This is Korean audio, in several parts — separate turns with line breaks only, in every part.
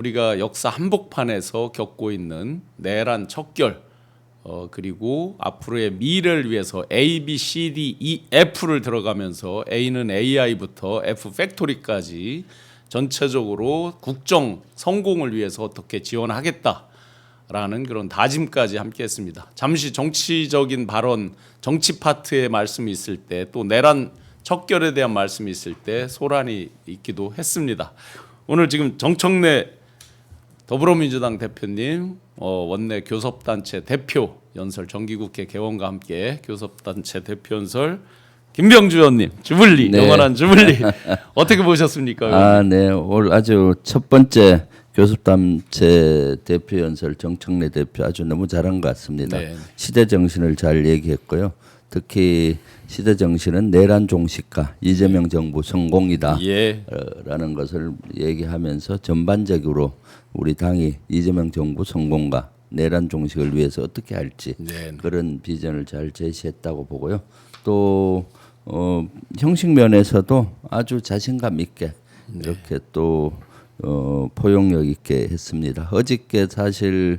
우리가 역사 한복판에서 겪고 있는 내란 척결, 그리고 앞으로의 미래를 위해서 A, B, C, D, E, F를 들어가면서 A는 AI부터 F 팩토리까지 전체적으로 국정 성공을 위해서 어떻게 지원하겠다라는 그런 다짐까지 함께했습니다. 잠시 정치적인 발언, 정치 파트의 말씀이 있을 때 또 내란 척결에 대한 말씀이 있을 때 소란이 있기도 했습니다. 오늘 지금 정청래 더불어민주당 대표님, 원내 교섭단체 대표 연설, 정기국회 개원과 함께 교섭단체 대표 연설 김병주 의원님, 주불리,
네.
영원한 주불리 어떻게 보셨습니까?
네. 올 아주 첫 번째 교섭단체 대표 연설 정청래 대표 아주 너무 잘한 것 같습니다.
네.
시대 정신을 잘 얘기했고요. 특히 시대 정신은 내란 종식과 이재명 정부 성공이다.
예.
라는 것을 얘기하면서 전반적으로 우리 당이 이재명 정부 성공과 내란 종식을 위해서 어떻게 할지
네.
그런 비전을 잘 제시했다고 보고요. 또 형식 면에서도 아주 자신감 있게 이렇게 또 포용력 있게 했습니다. 어저께 사실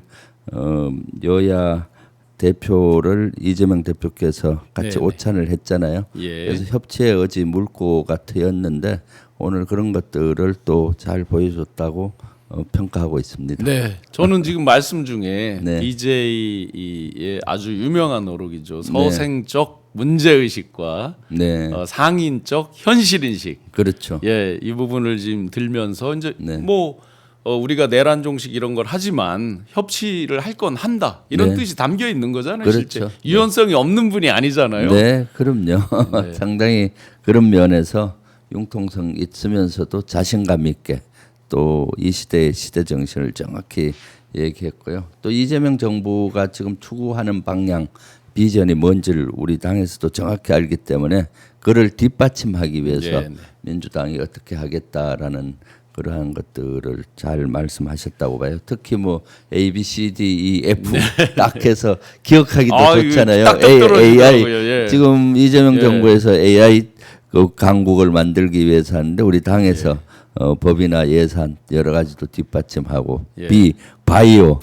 여야 대표를 이재명 대표께서 같이
네네.
오찬을 했잖아요.
예.
그래서 협치의 의지 물고가 트였는데 오늘 그런 것들을 또 잘 보여줬다고 평가하고 있습니다.
네, 저는 지금 말씀 중에
네.
DJ의 아주 유명한 어록이죠. 서생적 문제의식과
네,
상인적 현실인식.
그렇죠.
예, 이 부분을 지금 들면서 이제
네.
우리가 내란 종식 이런 걸 하지만 협치를 할 건 한다 이런
네.
뜻이 담겨 있는 거잖아요.
그렇죠.
실제 유연성이 없는 분이 아니잖아요.
네, 그럼요. 상당히 그런 면에서 융통성 있으면서도 자신감 있게 또 이 시대의 시대 정신을 정확히 얘기했고요. 또 이재명 정부가 지금 추구하는 방향, 비전이 뭔지를 우리 당에서도 정확히 알기 때문에 그를 뒷받침하기 위해서
네, 네.
민주당이 어떻게 하겠다라는 그러한 것들을 잘 말씀하셨다고 봐요. 특히 뭐 A, B, C, D, E, F 딱 해서 기억하기도
이거
좋잖아요.
딱딱
AI
떨어지더라고요. 예.
지금 이재명
예.
정부에서 AI 그 강국을 만들기 위해서 하는데 우리 당에서 법이나 예산 여러 가지도 뒷받침하고
예.
B 바이오,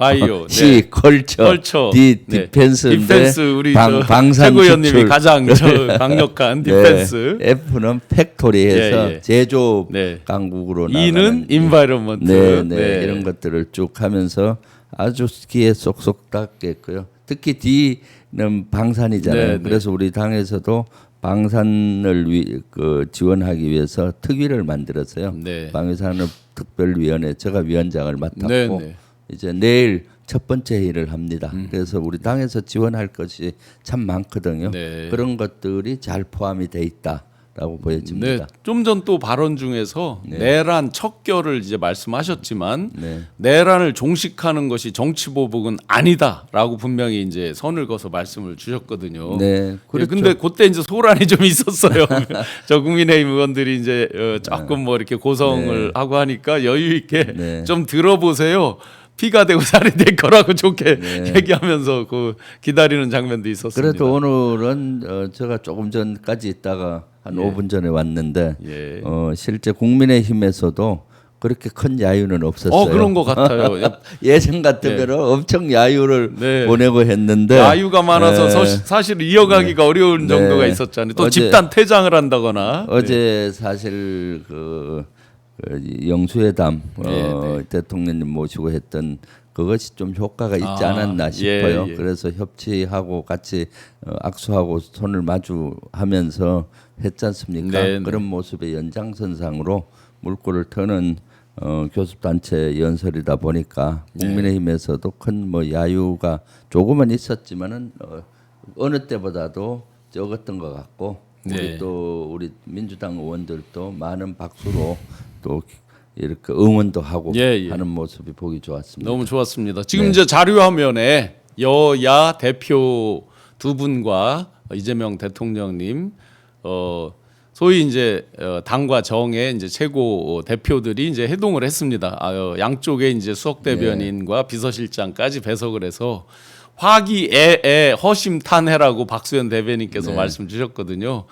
C
네.
컬처, D
네.
디펜스인데
디펜스 우리
방산
최고위원님이
수출.
가장 강력한 디펜스.
네. F는 팩토리에서
예, 예.
제조업
네.
강국으로
E는
나가는
인바이런먼트.
네. 이런 것들을 쭉 하면서 아주 귀에 쏙쏙 닿겠고요. 특히 D는 방산이잖아요.
네, 네.
그래서 우리 당에서도 방산을 지원하기 위해서 특위를 만들었어요.
네.
방위산업 특별위원회 제가 위원장을 맡았고
네, 네.
이제 내일 첫 번째 회의를 합니다. 그래서 우리 당에서 지원할 것이 참 많거든요.
네.
그런 것들이 잘 포함이 돼 있다라고 보여집니다.
네, 좀 전 또 발언 중에서 내란 척결을 이제 말씀하셨지만
네.
내란을 종식하는 것이 정치 보복은 아니다라고 분명히 이제 선을 그어서 말씀을 주셨거든요.
네, 그렇죠.
근데 그때 이제 소란이 좀 있었어요. 저 국민의힘 의원들이 이제 조금 뭐 이렇게 고성을 하고 하니까 여유 있게
네.
좀 들어보세요. 피가 되고 살이 될 거라고 좋게 얘기하면서 그 기다리는 장면도 있었습니다.
그래도 오늘은 제가 조금 전까지 있다가 한 5분 전에 왔는데
예.
실제 국민의힘에서도 그렇게 큰 야유는 없었어요.
그런 것 같아요.
예전 같으면 엄청 야유를
네.
보내고 했는데
야유가 많아서
네.
사실 이어가기가 어려운 정도가 있었잖아요. 또
어제-
집단 퇴장을 한다거나.
어제 사실 영수회담
네.
대통령님 모시고 했던 그것이 좀 효과가 있지 않았나
예,
싶어요.
예.
그래서 협치하고 같이 악수하고 손을 마주하면서 했지 않습니까?
네, 네.
그런 모습의 연장선상으로 물꼬를 터는 교섭단체 연설이다 보니까 국민의힘에서도 큰 뭐 야유가 조금은 있었지만은 어느 때보다도 적었던 것 같고
네.
우리 민주당 의원들도 많은 박수로 또 이렇게 응원도 하고
예.
하는 모습이 보기 좋았습니다.
너무 좋았습니다. 지금 이제 자료 화면에 여야 대표 두 분과 이재명 대통령님 소위 이제 당과 정의 이제 최고 대표들이 이제 회동을 했습니다. 양쪽에 이제 수석 대변인과 비서실장까지 배석을 해서 화기애애 허심탄회라고 박수현 대변인께서 말씀 주셨거든요.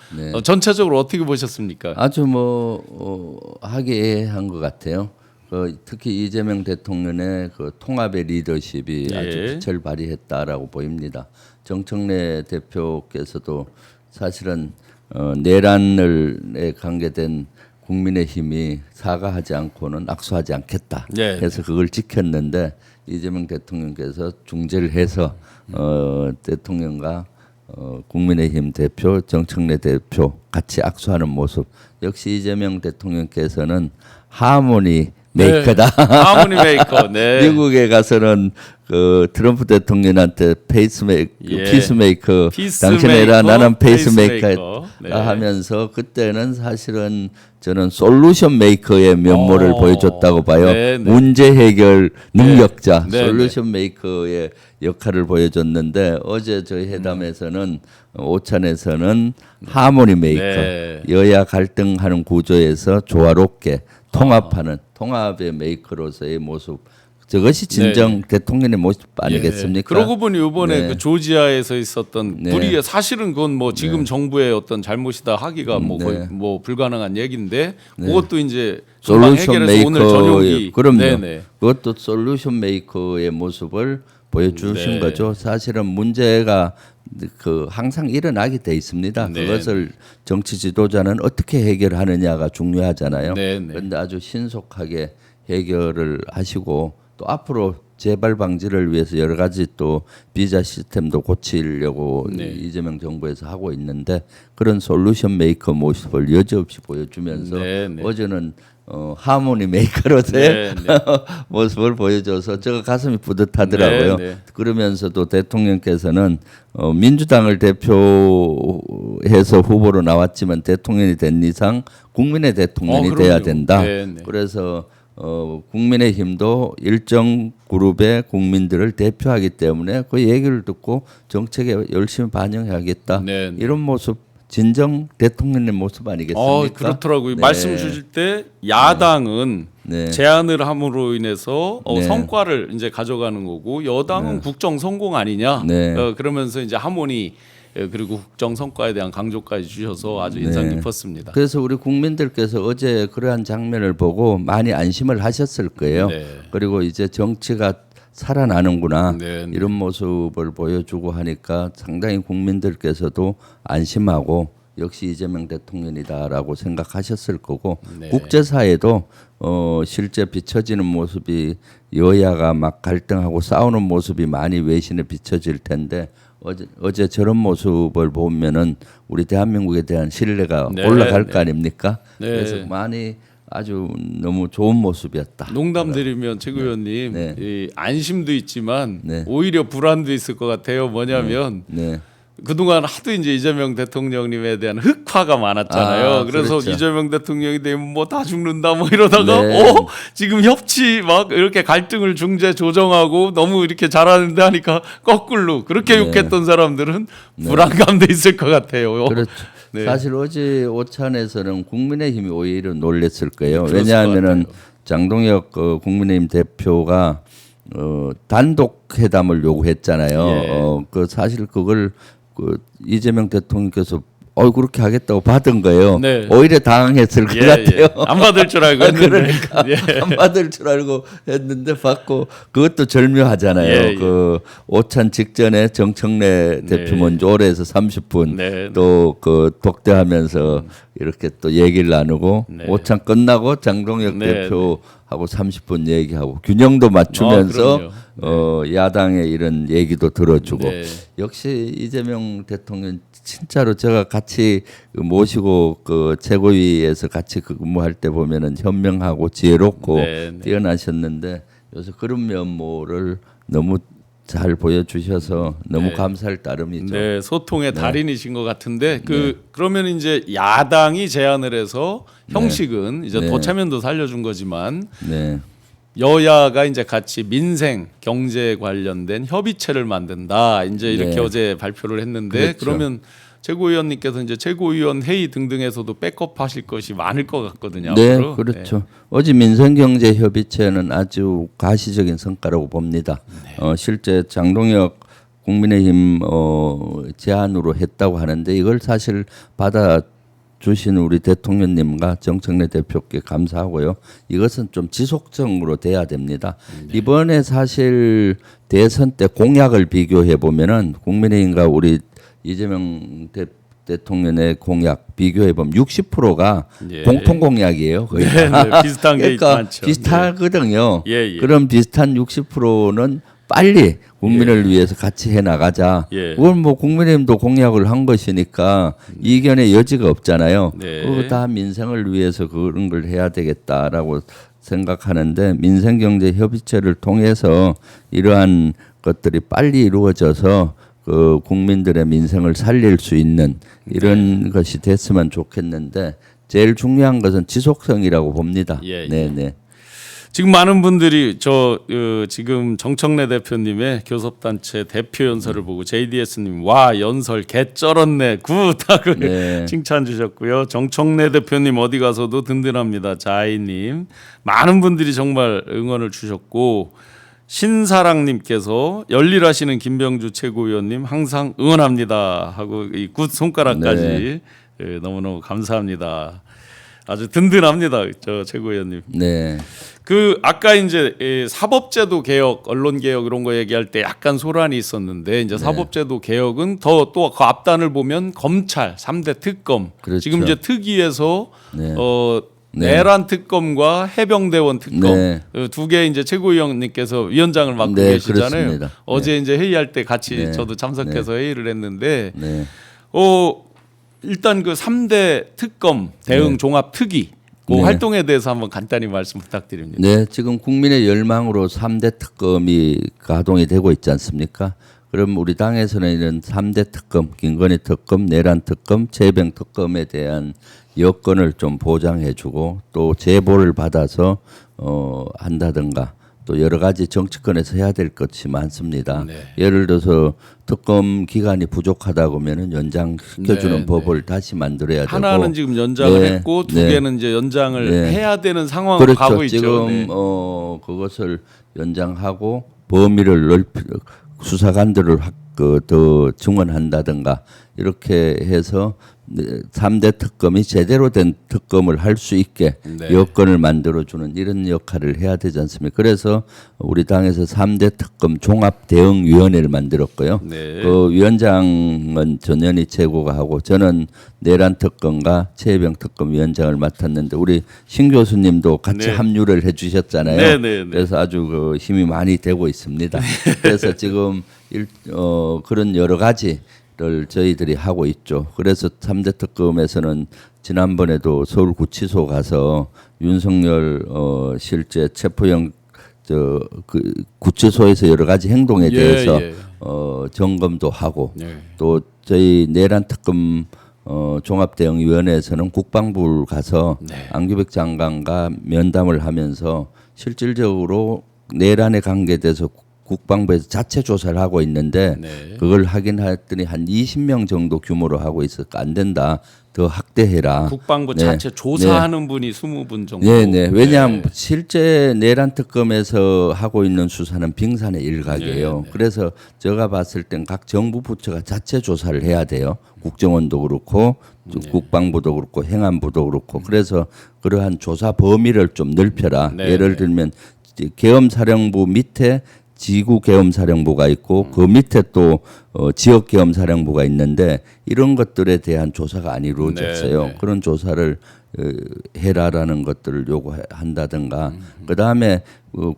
전체적으로 어떻게 보셨습니까?
아주 뭐 하기애애한 것 같아요. 특히 이재명 대통령의 그 통합의 리더십이
예.
아주 빛을 발휘했다라고 보입니다. 정청래 대표께서도 사실은 내란에 관계된 국민의힘이 사과하지 않고는 악수하지 않겠다
예.
해서 그걸 지켰는데 이재명 대통령께서 중재를 해서 대통령과 국민의힘 대표 정청래 대표 같이 악수하는 모습 역시 이재명 대통령께서는 하모니 메이커다.
하모니 메이커. 네.
미국에 가서는 그 트럼프 대통령한테 피스메이커 당신이라 나는 페이스메이커
네.
하면서 그때는 사실은 저는 솔루션 메이커의 면모를 보여줬다고 봐요.
네, 네.
문제 해결 능력자
네,
솔루션 메이커의 역할을 보여줬는데 어제 저희 회담에서는 오찬에서는 하모니 메이커
네.
여야 갈등하는 구조에서 조화롭게 통합하는 통합의 메이커로서의 모습 저것이 진정 대통령의 모습 아니겠습니까?
그러고 보니 이번에
네.
그 조지아에서 있었던
네.
불이익 사실은 그건 뭐 지금 정부의 어떤 잘못이다 하기가 뭐 거의
네.
뭐 불가능한 얘기인데 그것도 이제
솔루션
해결해서 오늘
메이커의
저녁이
그럼요.
네네.
그것도 솔루션 메이커의 모습을 보여주신
네.
거죠. 사실은 문제가 그 항상 일어나게 돼 있습니다.
네.
그것을 정치 지도자는 어떻게 해결하느냐가 중요하잖아요.
네, 네.
그런데 아주 신속하게 해결을 하시고 또 앞으로 재발 방지를 위해서 여러 가지 또 비자 시스템도 고치려고
네.
이재명 정부에서 하고 있는데 그런 솔루션 메이커 모습을 여지없이 보여주면서
네, 네.
어제는 하모니 메이커로서의
네, 네.
모습을 보여줘서 제가 가슴이 뿌듯하더라고요.
네, 네.
그러면서도 대통령께서는 민주당을 대표해서 후보로 나왔지만 대통령이 된 이상 국민의 대통령이
그럼요.
돼야 된다.
네, 네.
그래서 국민의힘도 일정 그룹의 국민들을 대표하기 때문에 그 얘기를 듣고 정책에 열심히 반영해야겠다.
네, 네.
이런 모습 진정 대통령의 모습 아니겠습니까?
그렇더라고요.
네.
말씀 주실 때 야당은
네.
제안을 함으로 인해서
네.
성과를 이제 가져가는 거고 여당은 국정 성공 아니냐.
네.
그러면서 이제 하모니 그리고 국정 성과에 대한 강조까지 주셔서 아주 인상 깊었습니다.
그래서 우리 국민들께서 어제 그러한 장면을 보고 많이 안심을 하셨을 거예요.
네.
그리고 이제 정치가 살아나는구나
네, 네.
이런 모습을 보여주고 하니까 상당히 국민들께서도 안심하고 역시 이재명 대통령이다라고 생각하셨을 거고
네.
국제사회도 실제 비춰지는 모습이 여야가 막 갈등하고 싸우는 모습이 많이 외신에 비춰질 텐데 어제 저런 모습을 보면은 우리 대한민국에 대한 신뢰가
네,
올라갈
네.
거 아닙니까?
네.
그래서 많이 아주 너무 좋은 모습이었다.
농담 드리면 최 의원님
네.
이 안심도 있지만
네.
오히려 불안도 있을 것 같아요. 뭐냐면
네.
그동안 하도 이제 이재명 대통령님에 대한 흑화가 많았잖아요.
아,
그래서
그렇죠.
이재명 대통령이 되면 뭐 다 죽는다 뭐 이러다가
네.
지금 협치 막 이렇게 갈등을 중재 조정하고 너무 이렇게 잘하는데 하니까 거꾸로 그렇게
네.
욕했던 사람들은 불안감도 있을 것 같아요.
그렇죠.
네.
사실 어제 오찬에서는 국민의힘이 오히려 놀랬을 거예요.
그랬을
왜냐하면은
것
장동혁 국민의힘 대표가 단독 회담을 요구했잖아요.
예.
그 사실 그걸 이재명 대통령께서 그렇게 하겠다고 받은 거예요.
네.
오히려 당황했을 것 같아요.
안 받을 줄 알고 했는데.
그러니까
예.
안 받을 줄 알고 했는데 받고 그것도 절묘하잖아요.
예, 예.
그 오찬 직전에 정청래 대표
네.
먼저 오래서 30분
네.
또 그 독대하면서 이렇게 또 얘기를 나누고
네.
오찬 끝나고 장동혁
네,
대표하고 30분 얘기하고 균형도 맞추면서
그럼요.
야당의 이런 얘기도 들어주고
네.
역시 이재명 대통령 진짜로 제가 같이 모시고 그 최고위에서 같이 근무할 때 보면은 현명하고 지혜롭고
네, 네.
뛰어나셨는데 요새 그런 면모를 너무 잘 보여주셔서 너무 감사할 따름이죠.
네, 소통의 달인이신 것 같은데 그러면 이제 야당이 제안을 해서 형식은 이제
네.
도차면도 살려준 거지만
네.
여야가 이제 같이 민생 경제 관련된 협의체를 만든다. 이제 이렇게
네.
어제 발표를 했는데
그렇죠.
그러면 최고위원님께서 이제 최고위원 회의 등등에서도 백업하실 것이 많을 것 같거든요.
네,
앞으로.
그렇죠. 어제 민생경제협의체는 아주 가시적인 성과라고 봅니다. 실제 장동혁 국민의힘 제안으로 했다고 하는데 이걸 사실 주신 우리 대통령님과 정청래 대표께 감사하고요. 이것은 좀 지속적으로 돼야 됩니다. 이번에 사실 대선 때 공약을 비교해 보면은 국민의힘과 우리 이재명 대통령의 공약 비교해 보면 60%가
예.
공통 공약이에요. 거의
네, 네, 비슷한 게
그러니까
많죠.
비슷하거든요.
예, 예.
그런 비슷한 60%는 빨리 국민을 위해서 같이 해 나가자.
예.
그건 뭐 국민의힘도 공약을 한 것이니까 이견의 여지가 없잖아요.
네.
그거 다 민생을 위해서 그런 걸 해야 되겠다라고 생각하는데 민생경제협의체를 통해서 이러한 것들이 빨리 이루어져서 그 국민들의 민생을 살릴 수 있는 이런 것이 됐으면 좋겠는데 제일 중요한 것은 지속성이라고 봅니다.
예, 예.
네네.
지금 많은 분들이 지금 정청래 대표님의 교섭단체 대표 연설을 보고 JDS님 와 연설 개쩔었네 굿하고
네.
칭찬 주셨고요. 정청래 대표님 어디 가서도 든든합니다. 자이님 많은 분들이 정말 응원을 주셨고 신사랑님께서 열일하시는 김병주 최고위원님 항상 응원합니다 하고 이 굿 손가락까지 예, 너무너무 감사합니다. 아주 든든합니다, 저 최고위원님.
네.
그 아까 이제 사법제도 개혁, 언론 개혁 이런 거 얘기할 때 약간 소란이 있었는데 이제 사법제도 개혁은 더 또 그 앞단을 보면 검찰 3대 특검
그렇죠.
지금 이제 특위에서
네.
내란 특검과 해병대원 특검
네.
두 개 이제 최고위원님께서 위원장을 맡고
네,
계시잖아요.
그렇습니다.
어제 이제 회의할 때 같이
네.
저도 참석해서 회의를 했는데
네.
일단 그 3대 특검 대응 종합 특위 그
네.
활동에 대해서 한번 간단히 말씀 부탁드립니다.
네, 지금 국민의 열망으로 3대 특검이 가동이 되고 있지 않습니까? 그럼 우리 당에서는 이런 3대 특검, 김건희 특검, 내란 특검, 최병 특검에 대한 여건을 좀 보장해주고 또 제보를 받아서 한다든가 또 여러 가지 정치권에서 해야 될 것이 많습니다.
네.
예를 들어서 특검 기간이 부족하다 그러면은 연장시켜주는
네,
법을 다시 만들어야 되고
하나는 지금 연장을
네,
했고 두
네.
개는 이제 연장을
네.
해야 되는 상황으로
그렇죠.
가고 있죠.
지금
네.
그것을 연장하고 범위를 넓히 수사관들을 더 증원한다든가 이렇게 해서 3대 특검이 제대로 된 특검을 할 수 있게
네.
여건을 만들어주는 이런 역할을 해야 되지 않습니까? 그래서 우리 당에서 3대 특검 종합대응위원회를 만들었고요.
네.
그 위원장은 전현희 최고가 하고 저는 내란 특검과 최혜병 특검 위원장을 맡았는데 우리 신 교수님도 같이
네.
합류를 해주셨잖아요.
네, 네, 네.
그래서 아주 그 힘이 많이 되고 있습니다. 그래서 지금 그런 여러 가지를 저희들이 하고 있죠. 그래서 3대 특검에서는 지난번에도 서울구치소 가서 윤석열 실제 체포영 그 구치소에서 여러 가지 행동에 대해서
예.
점검도 하고
네.
또 저희 내란 특검 종합대응위원회에서는 국방부를 가서
네.
안규백 장관과 면담을 하면서 실질적으로 내란에 관계돼서 국방부에서 자체 조사를 하고 있는데
네.
그걸 확인했더니 한 20명 정도 규모로 하고 있으니까 안 된다. 더 확대해라.
국방부
네.
자체 조사하는 분이 20분 정도.
네네. 왜냐하면
네.
실제 내란 특검에서 하고 있는 수사는 빙산의 일각이에요.
네.
그래서 제가 봤을 땐 각 정부 부처가 자체 조사를 해야 돼요. 국정원도 그렇고 국방부도 그렇고 행안부도 그렇고 그래서 그러한 조사 범위를 좀 넓혀라.
네.
예를 들면 계엄사령부 밑에 지구 계엄사령부가 있고 그 밑에 또 지역 계엄사령부가 있는데 이런 것들에 대한 조사가 안 이루어졌어요.
네, 네.
그런 조사를 해라라는 것들을 요구한다든가 그다음에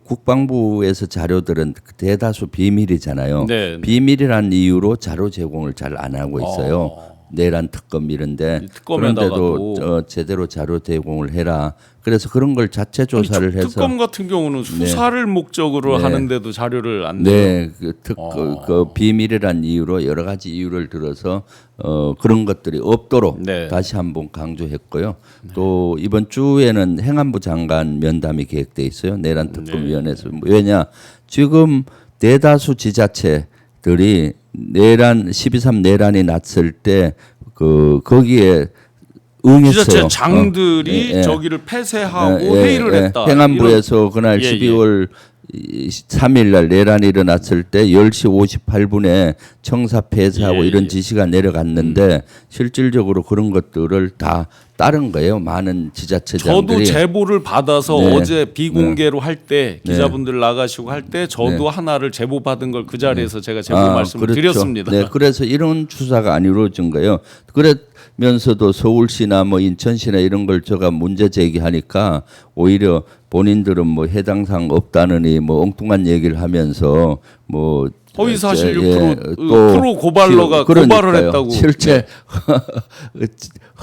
국방부에서 자료들은 대다수 비밀이잖아요.
네, 네.
비밀이란 이유로 자료 제공을 잘 안 하고 있어요. 내란 특검 이런데
이 특검에다가도-
그런데도 제대로 자료 제공을 해라. 그래서 그런 걸 자체 조사를 해서
특검 같은 경우는 수사를 목적으로
네.
하는데도 자료를 안 내요.
네, 그 비밀이란 이유로 여러 가지 이유를 들어서 그런 것들이 없도록
네.
다시 한번 강조했고요. 또 이번 주에는 행안부 장관 면담이 계획돼 있어요. 내란 특검위원회에서 왜냐 지금 대다수 지자체들이 내란 12.3 내란이 났을 때 거기에 응했어요.
지자체 장들이
예, 예.
저기를 폐쇄하고
예, 예,
회의를
예.
했다.
행안부에서 그날
예, 예.
12월 3일 날 내란이 일어났을 때 10시 58분에 청사 폐쇄하고 이런 지시가 내려갔는데 실질적으로 그런 것들을 다 따른 거예요. 많은 지자체장들이.
저도 제보를 받아서
네.
어제 비공개로 할 때 기자분들 나가시고 할 때 저도 하나를 제보 받은 걸 그 자리에서 제가 제보 말씀을
그렇죠.
드렸습니다.
네, 그래서 이런 추사가 안 이루어진 거예요. 그러면서도 서울시나 뭐 인천시나 이런 걸 제가 문제 제기하니까 오히려 본인들은 뭐 해당 사항 없다느니 뭐 엉뚱한 얘기를 하면서 뭐
허위사실
예,
6%
또
프로 고발러가
그러니까요.
고발을 했다고.
실제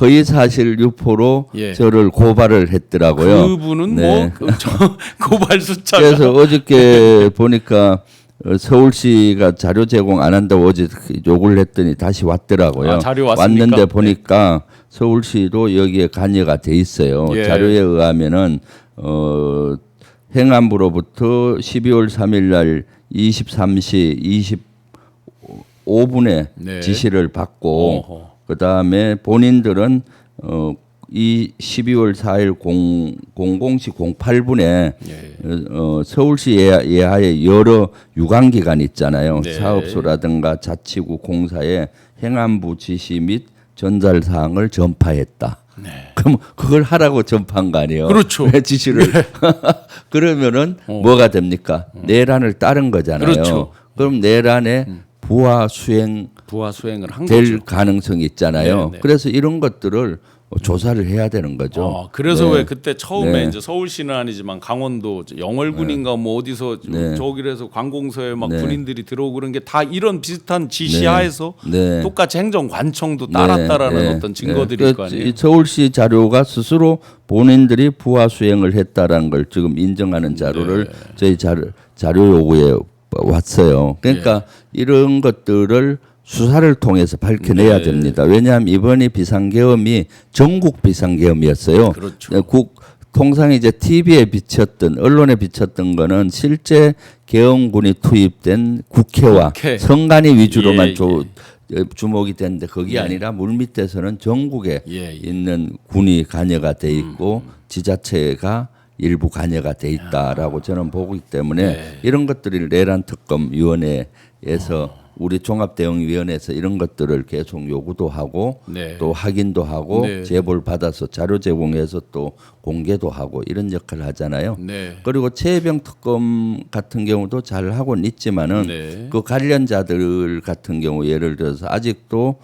허위사실 유포로
예.
저를 고발을 했더라고요.
그분은
네.
뭐 고발 숫자가
그래서 어저께 보니까 서울시가 자료 제공 안 한다고 어제 욕을 했더니 다시 왔더라고요.
아, 자료 왔습니까?
왔는데 보니까 서울시도 여기에 관여가 돼 있어요.
예.
자료에 의하면은 행안부로부터 12월 3일 날 23시 25분에
네.
지시를 받고
어허.
그다음에 본인들은 이 12월 4일 00시 08분에 서울시 예하에 여러 유관기관 있잖아요.
네.
사업소라든가 자치구 공사에 행안부 지시 및 전달 사항을 전파했다.
네.
그럼 그걸 하라고 전파한 거 아니에요?
그렇죠.
왜 지시를 그러면은 뭐가 됩니까? 내란을 따른 거잖아요.
그렇죠.
그럼 내란의 부하 수행
부하 수행을 한
될
거죠.
가능성이 있잖아요.
네, 네.
그래서 이런 것들을 조사를 해야 되는 거죠.
그래서
네.
왜 그때 처음에
네.
이제 서울시는 아니지만 강원도 영월군인가 뭐 어디서 저기에서 관공서에 막
네.
군인들이 들어오고 그런 게 다 이런 비슷한 지시하에서
네.
똑같이 행정관청도 따랐다라는
네.
어떤 증거들일 거 아니에요.
이 서울시 자료가 스스로 본인들이 부하 수행을 했다라는 걸 지금 인정하는 자료를
네.
저희 자료 요구에 왔어요. 그러니까 이런 것들을 수사를 통해서 밝혀내야
네.
됩니다. 왜냐하면 이번이 비상계엄이 전국 비상계엄이었어요.
그렇죠.
통상 이제 TV에 비쳤던 언론에 비쳤던 거는 실제 계엄군이 투입된 국회와
국회.
선관위 위주로만
예,
주목이 됐는데 그게 아니라 물밑에서는 전국에
예.
있는 군이 관여가 돼 있고 지자체가 일부 관여가 돼 있다라고 저는 보기 때문에
네.
이런 것들을 내란 특검 위원회에서 우리 종합대응위원회에서 이런 것들을 계속 요구도 하고
네.
또 확인도 하고
네.
제보를 받아서 자료 제공해서 또 공개도 하고 이런 역할을 하잖아요.
네.
그리고 최혜병 특검 같은 경우도 잘 하고는 있지만은
네.
그 관련자들 같은 경우 예를 들어서 아직도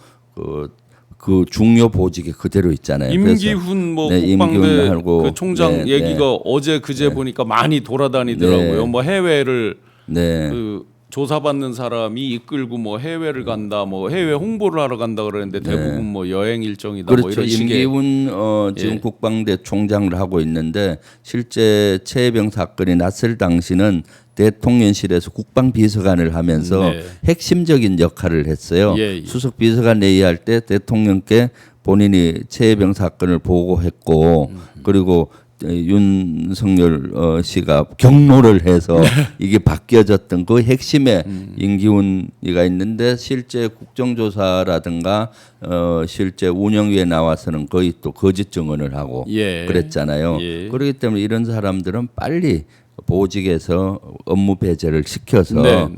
그 중요 보직이 그대로 있잖아요.
임기훈 뭐
네,
국방대
임기훈하고
그 총장
네,
얘기가 어제 그제 보니까 많이 돌아다니더라고요.
네.
뭐 해외를
네.
그 조사받는 사람이 이끌고 뭐 해외를 간다, 뭐 해외 홍보를 하러 간다 그러는데 대부분 뭐 여행 일정이다, 뭐
그렇죠.
이런 식의.
임기훈 지금
예.
국방대 총장을 하고 있는데 실제 최혜병 사건이 났을 당시는 대통령실에서 국방비서관을 하면서
네.
핵심적인 역할을 했어요.
예, 예.
수석 비서관 내의할 때 대통령께 본인이 최혜병 사건을 보고했고 그리고 윤석열 씨가 경로를 해서 이게 바뀌어졌던 그 핵심에 임기훈이가 있는데 실제 국정조사라든가 실제 운영위에 나와서는 거의 또 거짓 증언을 하고
예.
그랬잖아요.
예.
그렇기 때문에 이런 사람들은 빨리 보직에서 업무 배제를 시켜서
네, 네.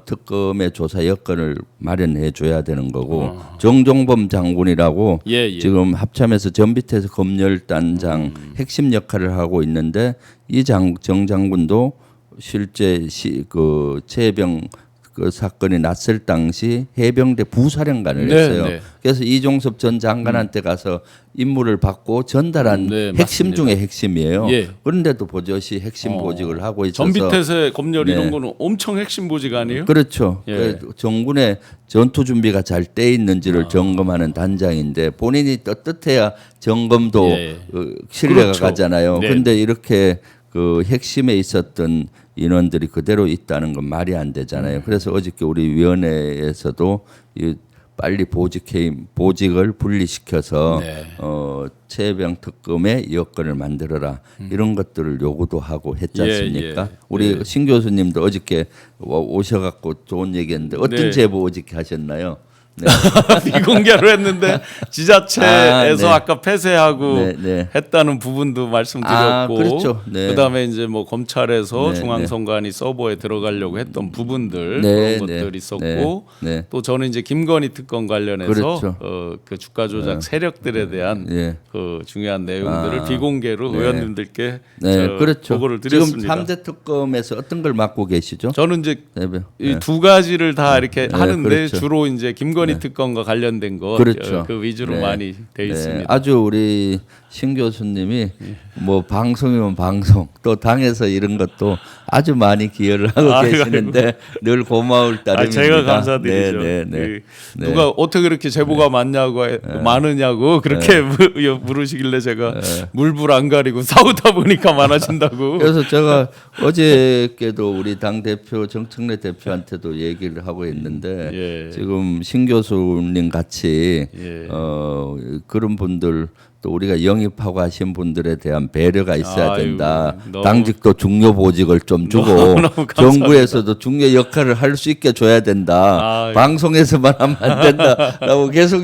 특검의 조사 여건을 마련해 줘야 되는 거고 정종범 장군이라고
예.
지금 합참에서 전비태세 검열단장 핵심 역할을 하고 있는데 이 정 장군도 실제 그 최혜병 그 사건이 났을 당시 해병대 부사령관을
네,
했어요.
네.
그래서 이종섭 전 장관한테 가서 임무를 받고 전달한
네,
핵심
맞습니다.
중에 핵심이에요.
예.
그런데도 버젓이 핵심 보직을 하고 있어서
전비태세 검열 이런
네.
거는 엄청 핵심 보직 아니에요?
그렇죠.
예.
그 정군의 전투 준비가 잘 돼 있는지를 점검하는 단장인데 본인이 떳떳해야 점검도
예.
신뢰가
그렇죠.
가잖아요.
네.
그런데 이렇게 그 핵심에 있었던 인원들이 그대로 있다는 건 말이 안 되잖아요. 그래서 어저께 우리 위원회에서도 빨리 보직을 분리시켜서
네.
최혜병 특검의 여건을 만들어라 이런 것들을 요구도 하고 했지
예,
않습니까?
예.
우리 신 교수님도 어저께 오셔갖고 좋은 얘기했는데 어떤
네.
제보 어저께 하셨나요?
비공개로 했는데 지자체에서 아까 폐쇄하고
네, 네.
했다는 부분도 말씀드렸고
그렇죠. 네.
그다음에 이제 뭐 검찰에서
네,
중앙선관위 서버에 들어가려고 했던 부분들
네,
그런
네.
것들이 있었고
네, 네.
또 저는 이제 김건희 특검 관련해서
그렇죠.
그 주가 조작 세력들에 대한
네.
그 중요한 내용들을 비공개로
네.
의원님들께
네, 그렇죠.
보고를
지금
드렸습니다.
3대 특검에서 어떤 걸 맡고 계시죠?
저는 이제
네.
이 두 가지를 다 이렇게 하는데
그렇죠.
주로 이제 김건희 특검과 관련된 거
그렇죠.
그 위주로
네.
많이 돼 있습니다.
아주 우리 신 교수님이 뭐 방송이면 방송 또 당에서 이런 것도 아주 많이 기여를 하고
아이고,
계시는데 늘 고마울 따름입니다.
제가 감사드리죠.
네.
그 누가 어떻게 그렇게 제보가 많으냐고 그렇게 물으시길래 제가 물불 안 가리고 싸우다 보니까 많아진다고.
그래서 제가 어저께도 우리 당 대표 정청래 대표한테도 얘기를 하고 있는데
예.
지금 신 교수님 같이
예.
그런 분들 또 우리가 영입하고 하신 분들에 대한 배려가 있어야
아이고,
된다.
너무-
당직도 중요 보직을 좀 주고
너무너무 감사합니다.
정부에서도 중요 역할을 할 수 있게 줘야 된다.
아이고.
방송에서만 하면 안 된다라고 계속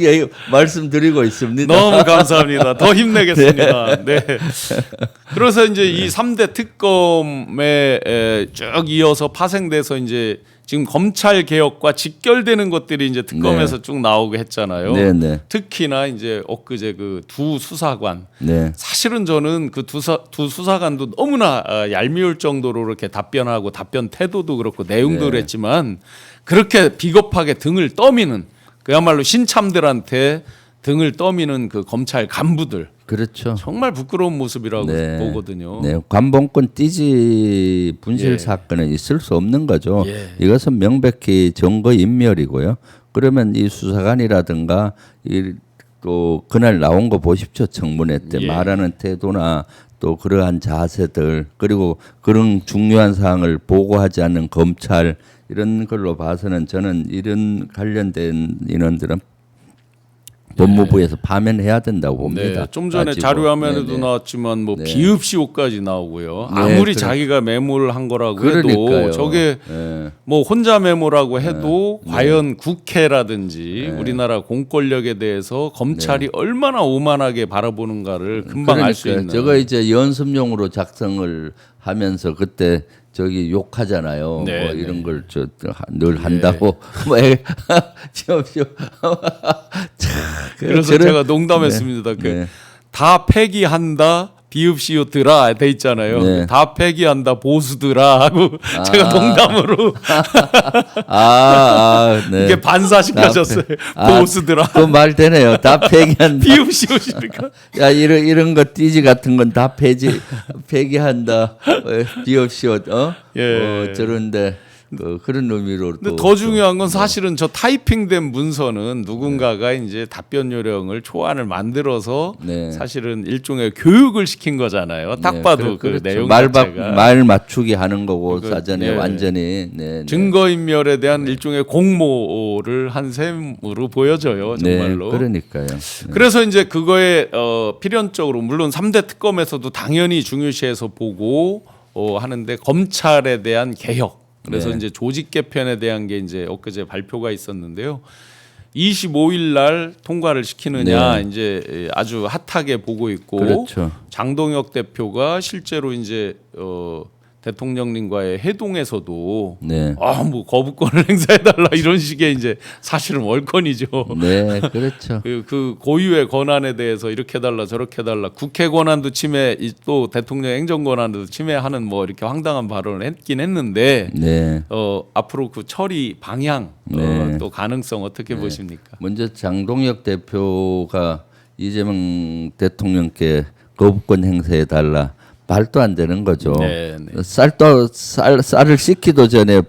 말씀드리고 있습니다.
너무 감사합니다. 더 힘내겠습니다. 네. 그래서 이제 이 3대 특검에 쭉 이어서 파생돼서 이제 지금 검찰 개혁과 직결되는 것들이 이제 특검에서 쭉 나오게 했잖아요.
네.
특히나 이제 엊그제 그 두 수사관.
네.
사실은 저는 그 두 수사관도 너무나 얄미울 정도로 이렇게 답변하고 답변 태도도 그렇고 내용도 그랬지만 그렇게 비겁하게 등을 떠미는 그야말로 신참들한테 등을 떠미는 그 검찰 간부들
그렇죠.
정말 부끄러운 모습이라고 보거든요.
네, 관봉권 띠지 분실
예.
사건은 있을 수 없는 거죠.
예.
이것은 명백히 증거 인멸이고요. 그러면 이 수사관이라든가 또 그날 나온 거 보십시오. 청문회 때
예.
말하는 태도나 또 그러한 자세들 그리고 그런 중요한 사항을 보고하지 않는 검찰 이런 걸로 봐서는 저는 이런 관련된 인원들은 법무부에서 파면해야 된다고 봅니다.
네, 좀 전에
따지고.
자료화면에도
네네.
나왔지만 뭐 비읍시효까지 나오고요. 아무리
그래.
자기가 메모를 한 거라고
그러니까요.
해도 저게
네.
뭐 혼자 메모라고 해도 과연 국회라든지 우리나라 공권력에 대해서 검찰이 얼마나 오만하게 바라보는가를 금방 알 수 있는.
저거 이제 연습용으로 작성을 하면서 그때 저기 욕하잖아요.
네,
뭐 이런 걸 늘 한다고. 뭐
그래서 제가 농담했습니다.
네.
다 폐기한다. 비읍시오들아 돼 있잖아요.
네.
다 폐기한다 보수들아 하고 제가 농담으로
네.
이게 반사시켜졌어요. 보수들아
그 말 되네요. 다 폐기한다.
비읍시오시니까
야 이런 거 띠지 같은 건 다 폐기한다. 비읍시오. 저런데 그런 의미로.
근데 더 중요한 건 사실은 저 타이핑된 문서는 누군가가 이제 답변 요령을 초안을 만들어서 사실은 일종의 교육을 시킨 거잖아요. 딱 봐도 그 내용 자체가
말 맞추기 하는 거고 사전에 완전히
증거인멸에 대한 일종의 공모를 한 셈으로 보여져요. 정말로.
그러니까요.
그래서 이제 그거에 필연적으로 물론 3대 특검에서도 당연히 중요시해서 보고 하는데 검찰에 대한 개혁 그래서 이제 조직 개편에 대한 게 이제 엊그제 발표가 있었는데요. 25일 날 통과를 시키느냐 이제 아주 핫하게 보고 있고
그렇죠.
장동혁 대표가 실제로 이제 대통령님과의 회동에서도 뭐 거부권을 행사해달라 이런 식의 이제 사실은 월권이죠.
네, 그렇죠.
그 고유의 권한에 대해서 이렇게 해달라 저렇게 해달라 국회 권한도 침해 또 대통령 행정 권한도 침해하는 뭐 이렇게 황당한 발언을 했긴 했는데 앞으로 그 처리 방향 또 가능성 어떻게 보십니까?
먼저 장동혁 대표가 이재명 대통령께 거부권 행사해 달라. 말도 안 되는 거죠. 쌀을 씻기도 전에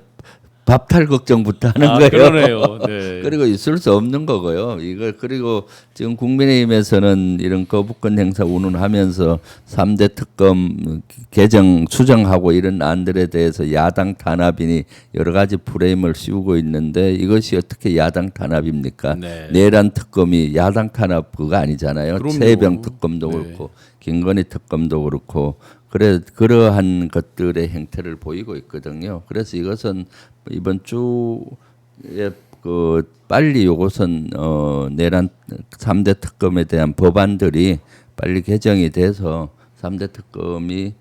밥탈 걱정부터 하는 거예요.
그러네요.
그리고 있을 수 없는 거고요. 그리고 지금 국민의힘에서는 이런 거부권 행사 운운하면서 3대 특검 개정 수정하고 이런 안들에 대해서 야당 탄압이니 여러 가지 프레임을 씌우고 있는데 이것이 어떻게 야당 탄압입니까? 내란 특검이 야당 탄압 그거 아니잖아요. 최병 특검도 그렇고 김건희 특검도 그렇고 그러한 것들의 행태를 보이고 있거든요. 그래서 이것은 이번 주에 그 빨리 요것은 내란 3대 특검에 대한 법안들이 빨리 개정이 돼서 3대 특검이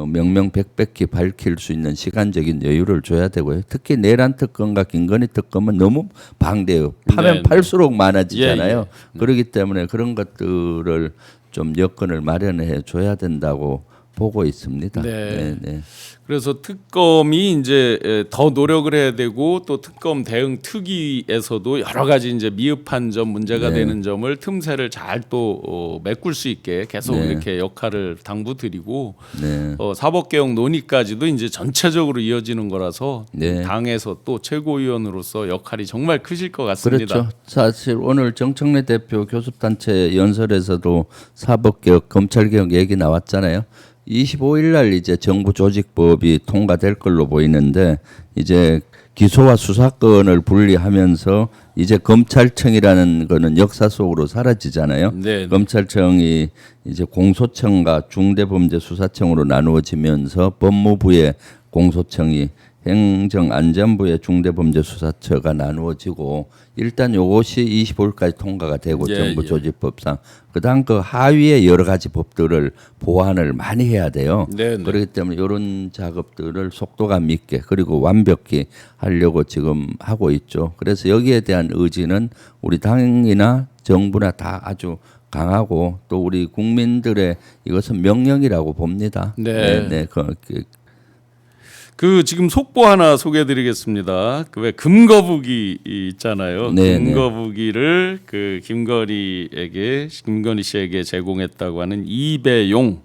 명명백백히 밝힐 수 있는 시간적인 여유를 줘야 되고요. 특히 내란 특검과 김건희 특검은 너무 방대해요. 파면
네.
팔수록 많아지잖아요.
예, 예.
그렇기 때문에 그런 것들을 좀 여건을 마련해 줘야 된다고 보고 있습니다.
네.
네.
그래서 특검이 이제 더 노력을 해야 되고 또 특검 대응 특위에서도 여러 가지 이제 미흡한 점, 문제가
네.
되는 점을 틈새를 잘 또 메꿀 수 있게 계속
네.
이렇게 역할을 당부드리고
네.
사법개혁 논의까지도 이제 전체적으로 이어지는 거라서
네.
당에서 또 최고위원으로서 역할이 정말 크실 것 같습니다.
그렇죠. 사실 오늘 정청래 대표 교섭단체 연설에서도 사법개혁, 검찰개혁 얘기 나왔잖아요. 25일 날 이제 정부 조직법이 통과될 걸로 보이는데 이제 기소와 수사권을 분리하면서 이제 검찰청이라는 거는 역사 속으로 사라지잖아요.
네.
검찰청이 이제 공소청과 중대범죄수사청으로 나누어지면서 법무부의 공소청이 행정안전부의 중대범죄수사처가 나누어지고 일단 요것이 25일까지 통과가 되고
예,
정부
예.
조직법상 그다음 그 하위의 여러 가지 법들을 보완을 많이 해야 돼요.
네, 네.
그렇기 때문에 이런 작업들을 속도감 있게 그리고 완벽히 하려고 지금 하고 있죠. 그래서 여기에 대한 의지는 우리 당이나 정부나 다 아주 강하고 또 우리 국민들의 이것은 명령이라고 봅니다.
네.
네.
그 지금 속보 하나 소개해드리겠습니다. 그 왜 금거북이 있잖아요.
네,
금거북이를 그 김건희 씨에게 제공했다고 하는 이배용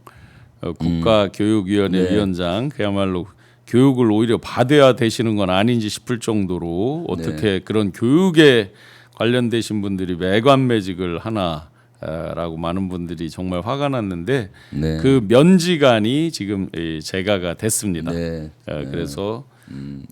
국가교육위원회
네.
위원장 그야말로 교육을 오히려 받아야 되시는 건 아닌지 싶을 정도로 어떻게 그런 교육에 관련되신 분들이 매관매직을 하나. 라고 많은 분들이 정말 화가 났는데
네.
그 면지간이 지금 제가가 됐습니다.
네.
그래서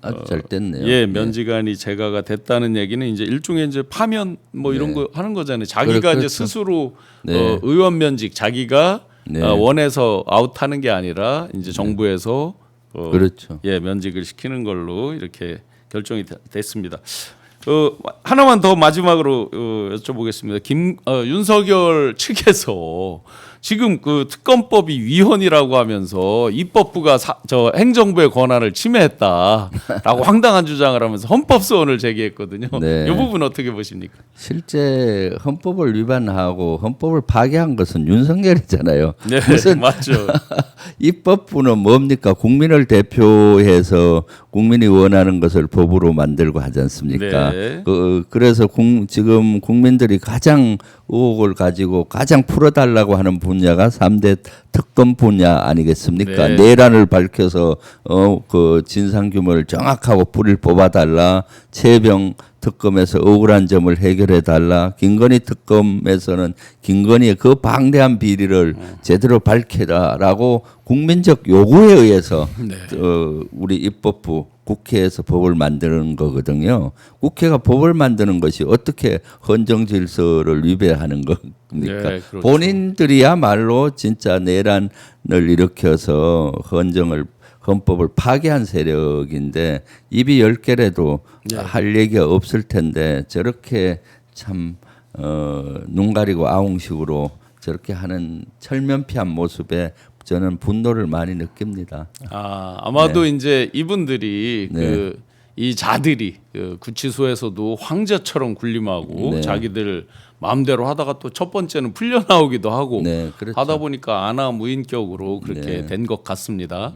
아주 잘 됐네요.
예 면지간이 제가가 됐다는 얘기는 이제 일종의 이제 파면 뭐 이런 거 하는 거잖아요. 자기가
그렇죠.
이제 스스로
네.
의원 면직 자기가
네.
원해서 아웃하는 게 아니라 이제 정부에서
그렇죠.
예 면직을 시키는 걸로 이렇게 결정이 됐습니다. 하나만 더 마지막으로 여쭤보겠습니다. 윤석열 측에서 지금 그 특검법이 위헌이라고 하면서 입법부가 저 행정부의 권한을 침해했다라고 황당한 주장을 하면서 헌법소원을 제기했거든요.
네.
이 부분 어떻게 보십니까?
실제 헌법을 위반하고 헌법을 파괴한 것은 윤석열이잖아요.
네,
무슨
맞죠.
입법부는 뭡니까? 국민을 대표해서 국민이 원하는 것을 법으로 만들고 하지 않습니까?
네.
그래서 지금 국민들이 가장 의혹을 가지고 가장 풀어달라고 하는 분야가 3대 특검 분야 아니겠습니까?
네.
내란을 밝혀서 그 진상 규모를 정확하고 뿌리를 뽑아달라. 최병 특검에서 억울한 점을 해결해 달라. 김건희 특검에서는 김건희의 그 방대한 비리를 제대로 밝혀라라고 국민적 요구에 의해서 우리 입법부 국회에서 법을 만드는 거거든요. 국회가 법을 만드는 것이 어떻게 헌정 질서를 위배하는 겁니까?
네, 그렇죠.
본인들이야말로 진짜 내란을 일으켜서 헌법을 파괴한 세력인데 입이 10개라도 할 얘기가 없을 텐데 저렇게 참 눈 가리고 아웅식으로 저렇게 하는 철면피한 모습에 저는 분노를 많이 느낍니다.
아마도 이제 이분들이
네.
이 자들이 구치소에서도 황제처럼 군림하고
네.
자기들 마음대로 하다가 또 첫 번째는 풀려 나오기도 하고
네, 그렇죠.
하다 보니까 무인격으로 그렇게
네.
된 것 같습니다.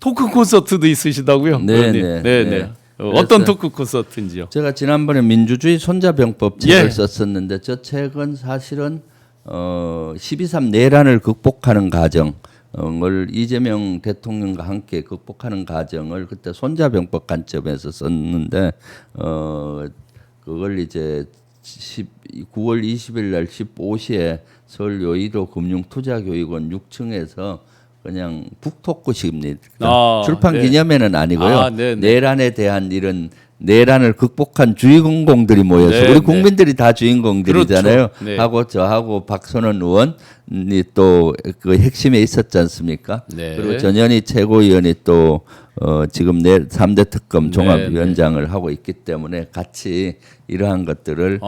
토크 콘서트도 있으시다고요?
네,
의원님?
네,
네.
네.
어떤 토크 콘서트인지요?
제가 지난번에 민주주의 손자병법 책을
예.
썼었는데 저 책은 사실은 12.3 내란을 극복하는 과정을 이재명 대통령과 함께 극복하는 과정을 그때 손자병법 관점에서 썼는데 그걸 이제 9월 20일 날 15시에 서울 여의도 금융투자교육원 6층에서 그냥 북토크식입니다. 출판
네.
기념회는 아니고요.
네, 네.
내란에 대한 이런 내란을 극복한 주인공들이 모여서
네,
우리 국민들이 다 주인공들이잖아요.
그렇죠. 네.
하고 저하고 박선원 의원 또 그 핵심에 있었지 않습니까?
네.
그리고 전현희 최고위원이 또 지금 3대 특검 종합위원장을 하고 있기 때문에 같이 이러한 것들을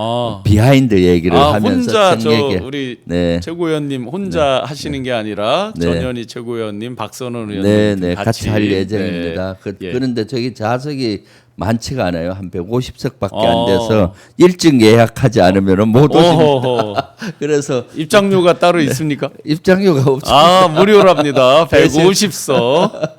비하인드 얘기를 하면서
혼자
생략해.
우리
네.
최고위원님 혼자 하시는 게 아니라
네.
전현희 최고위원님, 박선원 의원님
네, 같이 할 예정입니다.
예.
그런데 저기 좌석이 많지가 않아요. 한 150석밖에 안 돼서 일찍 예약하지 않으면 못 오십니다. 그래서
입장료가 따로 있습니까?
입장료가 없습니다.
무료랍니다. 150석.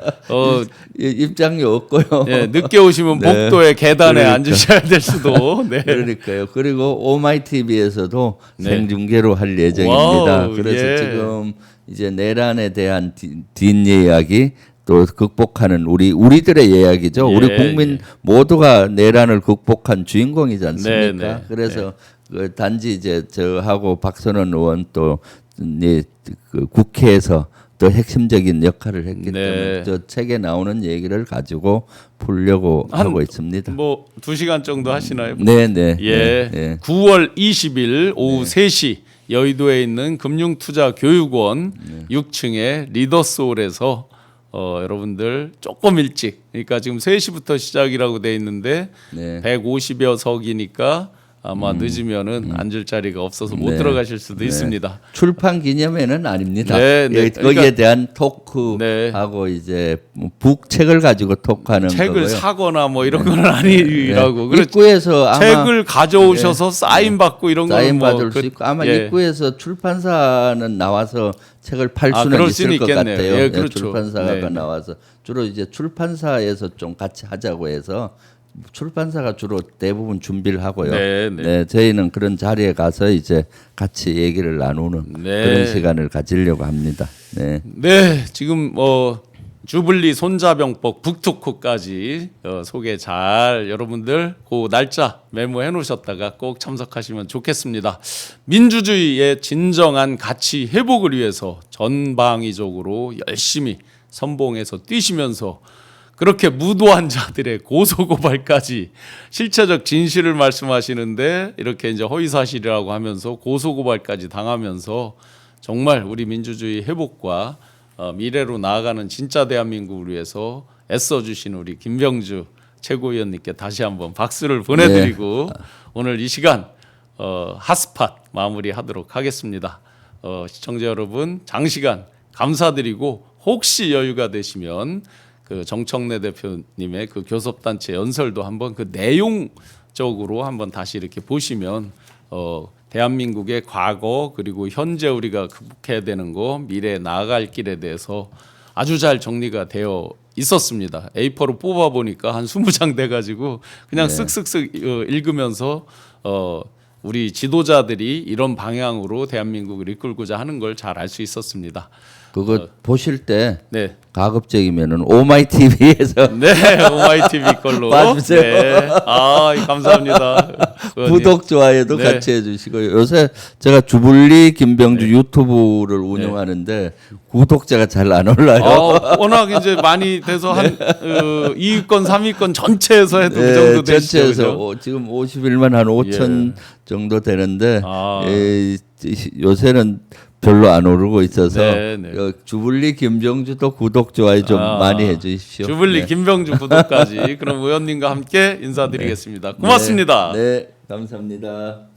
입장료 없고요.
예, 늦게 오시면
네.
복도의 계단에
그러니까.
앉으셔야 될 수도. 네.
그러니까요. 그리고 오마이TV에서도
네.
생중계로 할 예정입니다.
와우,
그래서
예.
지금 이제 내란에 대한 뒷이야기 또 극복하는 우리들의 이야기죠.
예,
우리 국민 모두가 내란을 극복한 주인공이지 않습니까?
네, 네,
그래서 그 단지 이제 저하고 박선원 의원 또 그 국회에서 또 핵심적인 역할을 했기
네.
때문에 저 책에 나오는 얘기를 가지고 풀려고 하고 있습니다.
뭐 2시간 정도 하시나요?
네.
예. 9월 20일 오후 3시 여의도에 있는 금융투자교육원 6층의 리더스홀에서 여러분들 조금 일찍, 그러니까 지금 3시부터 시작이라고 돼 있는데 150여 석이니까 아마 늦으면은 앉을 자리가 없어서 못 들어가실 수도 있습니다.
출판 기념회는 아닙니다.
네, 네.
거기에
그러니까,
대한 토크하고 이제 북 책을 가지고 토크하는
책을
거고요.
사거나 뭐 이런 건 아니라고. 그래서
입구에서 아마
책을 가져오셔서 사인 받고 이런
사인
거는
받을 수 있고 아마 입구에서 출판사는 나와서 책을 팔 수는
그럴
있을
수는
것
있겠네요.
같아요.
예, 그렇죠.
출판사가
네.
나와서 주로 이제 출판사에서 좀 같이 하자고 해서 출판사가 주로 대부분 준비를 하고요.
네.
저희는 그런 자리에 가서 이제 같이 얘기를 나누는 그런 시간을 가지려고 합니다.
네, 지금 주블리 손자병법 북토크까지 소개 잘 여러분들 그 날짜 메모해 놓으셨다가 꼭 참석하시면 좋겠습니다. 민주주의의 진정한 가치 회복을 위해서 전방위적으로 열심히 선봉해서 뛰시면서 그렇게 무도한 자들의 고소고발까지 실체적 진실을 말씀하시는데 이렇게 이제 허위사실이라고 하면서 고소고발까지 당하면서 정말 우리 민주주의 회복과 미래로 나아가는 진짜 대한민국을 위해서 애써주신 우리 김병주 최고위원님께 다시 한번 박수를 보내드리고 오늘 이 시간 핫스팟 마무리하도록 하겠습니다. 시청자 여러분 장시간 감사드리고 혹시 여유가 되시면 그 정청래 대표님의 그 교섭단체 연설도 한번 그 내용적으로 한번 다시 이렇게 보시면 대한민국의 과거 그리고 현재 우리가 극복해야 되는 거 미래에 나아갈 길에 대해서 아주 잘 정리가 되어 있었습니다. A4로 뽑아 보니까 한 20장 돼 가지고 그냥 쓱쓱쓱 읽으면서 우리 지도자들이 이런 방향으로 대한민국을 이끌고자 하는 걸 잘 알 수 있었습니다.
그거 보실 때
네.
가급적이면은 오마이TV에서
오마이TV 걸로
봐주세요.
네. 감사합니다.
구독 좋아요도 같이 해주시고요. 요새 제가 주불리 김병주 유튜브를 운영하는데 구독자가 잘 안 올라요.
워낙 이제 많이 돼서 한 2위권, 3위권 전체에서 해도 그 정도 되시죠.
전체에서
그죠?
지금 51만 한 5천 정도 되는데 요새는 별로 안 오르고 있어서 주불리 김병주도 구독 좋아요 좀 많이 해주십시오.
주불리 김병주 구독까지 그럼 의원님과 함께 인사드리겠습니다. 고맙습니다.
네, 감사합니다.